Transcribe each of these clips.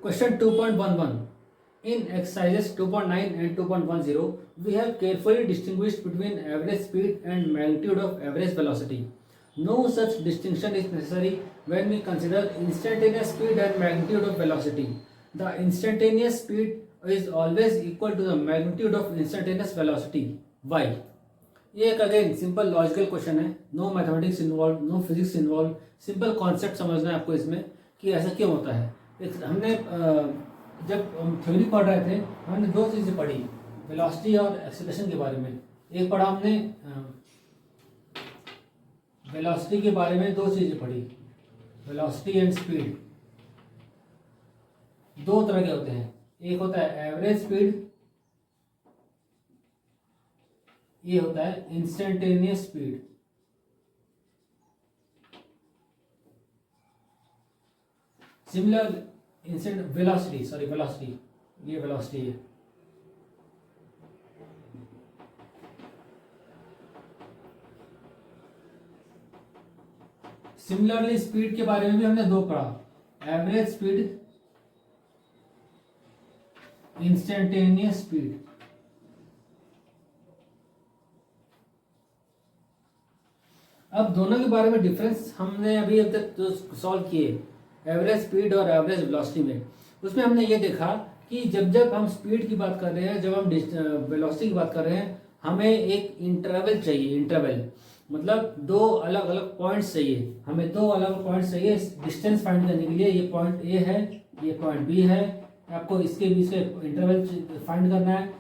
Question 2.11. In exercises 2.9 and 2.10, we have carefully distinguished between average speed and magnitude of average velocity. No such distinction is necessary when we consider instantaneous speed and magnitude of velocity. The instantaneous speed is always equal to the magnitude of instantaneous velocity. Why? ये एक again simple logical question है. No mathematics involve, no physics involve. Simple concept समझना है आपको इसमें कि ऐसा क्यों होता है. हमने जब हम थ्योरी पढ़ रहे थे हमने दो चीज़ें पढ़ी, वेलोसिटी और एक्सीलरेशन के बारे में. एक पढ़ा हमने वेलोसिटी के बारे में, दो चीज़ें पढ़ी, वेलोसिटी एंड स्पीड. दो तरह के होते हैं, एक होता है एवरेज स्पीड, ये होता है instantaneous speed. Similar instant velocity, sorry velocity, ये वेलोसिटी है. सिमिलरली स्पीड के बारे में भी हमने दो पढ़ा, एवरेज स्पीड, इंस्टेंटेनियस स्पीड. अब दोनों के बारे में डिफरेंस हमने अभी अब तक जो सॉल्व किए एवरेज स्पीड और एवरेज वेलोसिटी में, उसमें हमने ये देखा कि जब जब हम स्पीड की बात कर रहे हैं, जब हम वेलोसिटी की बात कर रहे हैं, हमें एक इंटरवल चाहिए. इंटरवल मतलब दो अलग अलग पॉइंट्स चाहिए. हमें दो अलग अलग पॉइंट्स चाहिए डिस्टेंस फाइंड करने के लिए. ये पॉइंट ए है, ये पॉइंट बी है. आपको इसके बीच में इंटरवल फाइंड करना है.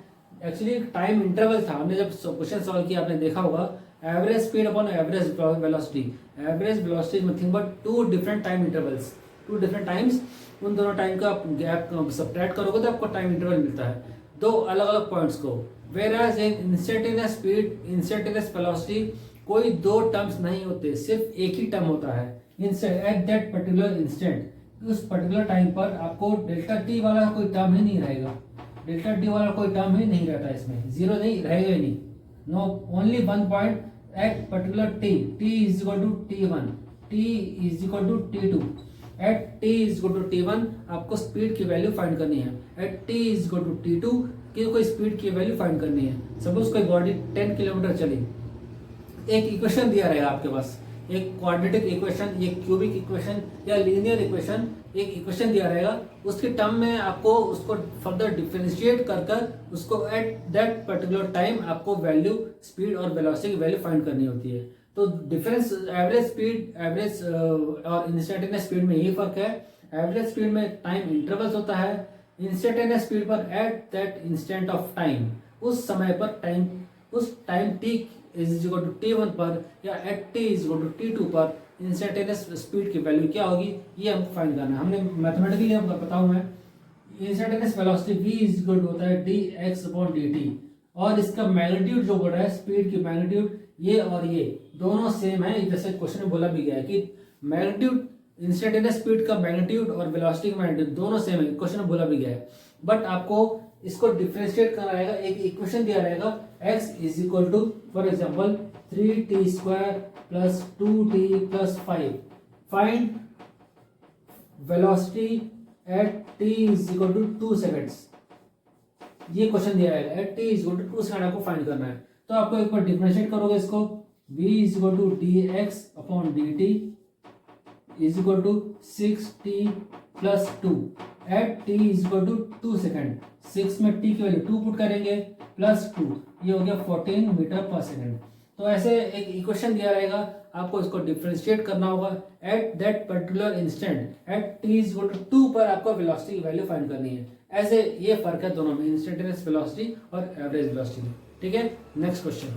एक्चुअली टाइम इंटरवल था. हमने जब क्वेश्चन सॉल्व किया आपने देखा होगा, average speed upon average velocity. Average velocity is nothing but two different time intervals, two different times. उन दोनों टाइम का गैप सब्ट्रैक्ट करोगे तो आपको टाइम इंटरवल मिलता है, दो अलग अलग पॉइंट्स को. वेयरएज इन इंस्टेंटेनियस स्पीड, इंस्टेंटेनियस वेलोसिटी, कोई दो टर्म्स नहीं होते, सिर्फ एक ही टर्म होता है. एट दैट पर्टिकुलर इंस्टेंट, उस पर्टिकुलर टाइम पर आपको डेल्टा टी वाला कोई टर्म ही नहीं रहेगा. डेल्टा टी वाला कोई टर्म ही नहीं रहता, इसमें जीरो नहीं रहेगा ही नहीं. No, only one point at particular T. T is equal to T1, T is equal to T2. At T is equal to T1 आपको स्पीड की वैल्यू फाइंड करनी है. At T is equal to T2 की कोई speed की value find करनी है. Suppose कोई बॉडी 10 किलोमीटर चली, एक इक्वेशन दिया रहेगा आपके पास, एक क्वाड्रेटिक इक्वेशन, एक क्यूबिक इक्वेशन या लीनियर इक्वेशन, एक इक्वेशन दिया रहेगा. उसके टर्म में आपको उसको फर्दर डिफरेंशिएट कर कर उसको एट दैट पर्टिकुलर टाइम आपको वैल्यू, स्पीड और वेलोसिटी की वैल्यू फाइंड करनी होती है. तो डिफरेंस एवरेज स्पीड, एवरेज और इंस्टेंटेनियस स्पीड में यही फर्क है. एवरेज स्पीड में टाइम इंटरवल्स होता है, इंस्टेंटेनियस स्पीड पर at that instant of time, उस समय पर टाइम, उस time T is equal to T1 पर या at T is equal to T2 पर इंस्टेंटेनियस स्पीड की वैल्यू क्या होगी, ये हमको फाइंड करना है. हमने मैथमेटिकली हम बताऊं मैं, instantaneous velocity v is equal to होता है dx अपॉन dt, और इसका मैग्नीट्यूड जो बोल रहा है, स्पीड की मैग्नीट्यूड, ये और ये दोनों सेम है. जैसे क्वेश्चन में बोला भी गया है कि मैग्नीट्यूड, इंस्टेंटेनियस स्पीड का मैग्नीट्यूड और वेलोसिटी का मैग्नीट्यूड दोनों सेम है. क्वेश्चन में बोला भी गया है, बट आपको इसको डिफरेंशिएट करना रहेगा. एक इक्वेशन दिया रहेगा, x is equal to for example 3t square plus 2t plus 5. Find velocity at t is equal to 2 seconds. ये क्वेश्चन दिया है, at t is equal to 2 second आपको फाइंड करना है. तो आपको एक बार डिफरेंशिएट करोगे इसको, v is equal to dx upon dt is equal to 6t plus 2 at t is equal to 2 second. 6 में t की वैल्यू 2 पुट करेंगे प्लस 2, ये हो गया 14 मीटर पर सेकेंड. तो ऐसे एक इक्वेशन दिया रहेगा, आपको इसको डिफरेंशिएट करना होगा at that particular instant at t is equal to 2 पर आपको वेलोसिटी की वैल्यू फाइंड करनी है. ऐसे ये फर्क है दोनों में, इंस्टेंटेनियस वेलोसिटी और एवरेज वेलोसिटी में. ठीक है, नेक्स्ट क्वेश्चन.